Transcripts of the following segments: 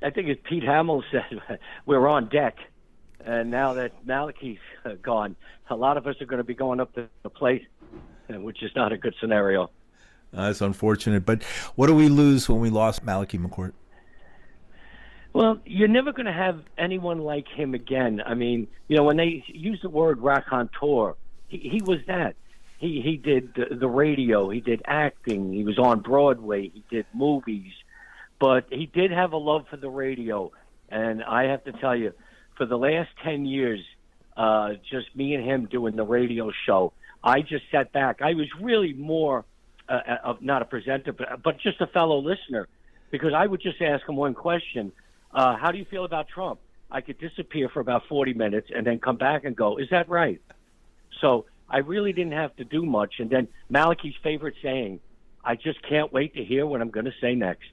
I think as Pete Hamill said, we're on deck. And now that Malachy's gone, a lot of us are going to be going up to the plate, which is not a good scenario. It's unfortunate. But what do we lose when we lost Malachy McCourt? Well, you're never going to have anyone like him again. I mean, when they use the word raconteur, he was that. He did the radio, he did acting, he was on Broadway, he did movies, but he did have a love for the radio. And I have to tell you, for the last 10 years, just me and him doing the radio show, I just sat back. I was really more, not a presenter, but just a fellow listener, because I would just ask him one question. How do you feel about Trump? I could disappear for about 40 minutes and then come back and go, is that right? So I really didn't have to do much. And then Malachy's favorite saying, I just can't wait to hear what I'm going to say next.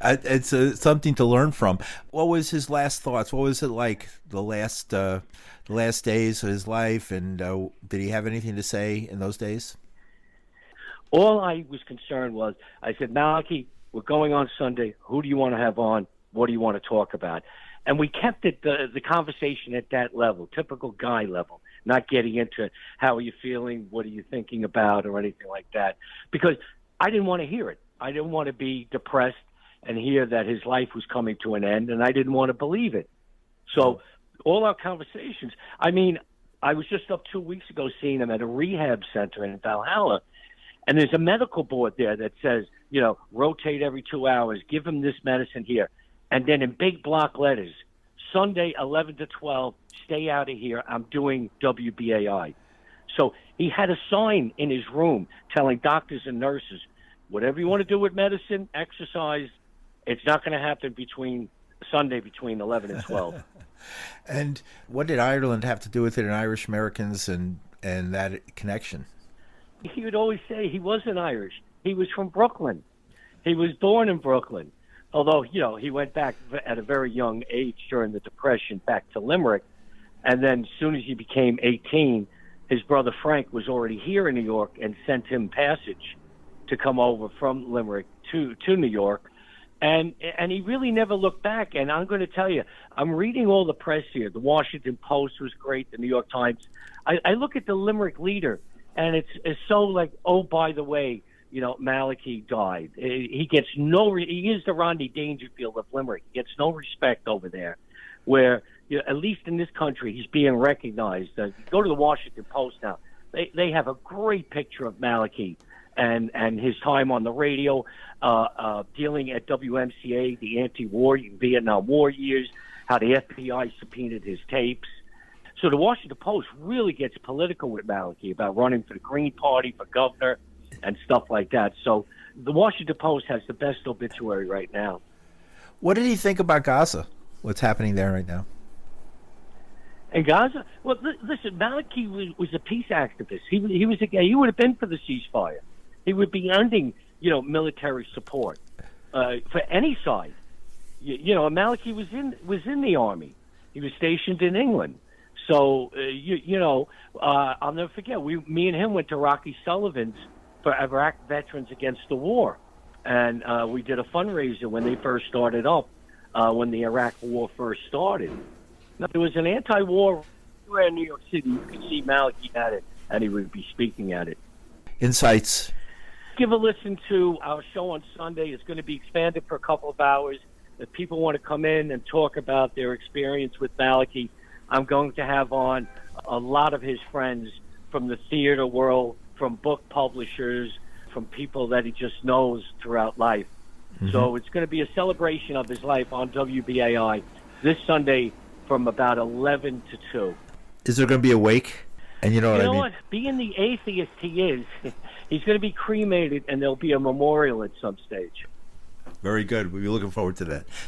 It's something to learn from. What was his last thoughts? What was it like the last days of his life? And did he have anything to say in those days? All I was concerned was, I said, Malachy, we're going on Sunday. Who do you want to have on? What do you want to talk about? And we kept it the conversation at that level, typical guy level, not getting into how are you feeling, what are you thinking about, or anything like that, because I didn't want to hear it. I didn't want to be depressed and hear that his life was coming to an end, and I didn't want to believe it. So all our conversations, I mean, I was just up 2 weeks ago seeing him at a rehab center in Valhalla, and there's a medical board there that says, rotate every 2 hours, give him this medicine here. And then in big block letters, Sunday 11 to 12, stay out of here. I'm doing WBAI. So he had a sign in his room telling doctors and nurses, whatever you want to do with medicine, exercise, it's not going to happen between 11 and 12. And what did Ireland have to do with it, and Irish Americans and that connection? He would always say he wasn't Irish. He was from Brooklyn. He was born in Brooklyn. Although, he went back at a very young age during the Depression back to Limerick. And then as soon as he became 18, his brother Frank was already here in New York and sent him passage to come over from Limerick to New York. And he really never looked back. And I'm going to tell you, I'm reading all the press here. The Washington Post was great, the New York Times. I look at the Limerick Leader, and it's so like, oh, by the way, Malachy died. He gets he is the Rodney Dangerfield of Limerick. He gets no respect over there, where, at least in this country, he's being recognized. Go to the Washington Post now. They have a great picture of Malachy and his time on the radio, dealing at WMCA, the anti-war Vietnam War years, how the FBI subpoenaed his tapes. So the Washington Post really gets political with Malachy about running for the Green Party for governor and stuff like that. So the Washington Post has the best obituary right now. What did he think about Gaza? What's happening there right now? In Gaza? Well, listen, Malachy was a peace activist. He was a guy. He would have been for the ceasefire. He would be earning, military support for any side. Malachy was in the army. He was stationed in England. So, I'll never forget. Me and him went to Rocky Sullivan's for Iraq Veterans Against the War. And we did a fundraiser when they first started up, when the Iraq War first started. Now, there was an anti-war everywhere in New York City. You could see Malachy at it, and he would be speaking at it. Insights. Give a listen to our show on Sunday. It's going to be expanded for a couple of hours. If people want to come in and talk about their experience with Malachy, I'm going to have on a lot of his friends from the theater world, from book publishers, from people that he just knows throughout life. Mm-hmm. So it's going to be a celebration of his life on WBAI this Sunday from about 11 to 2. Is there going to be a wake? And you know what? Being the atheist he is, he's going to be cremated, and there'll be a memorial at some stage. Very good. We'll be looking forward to that.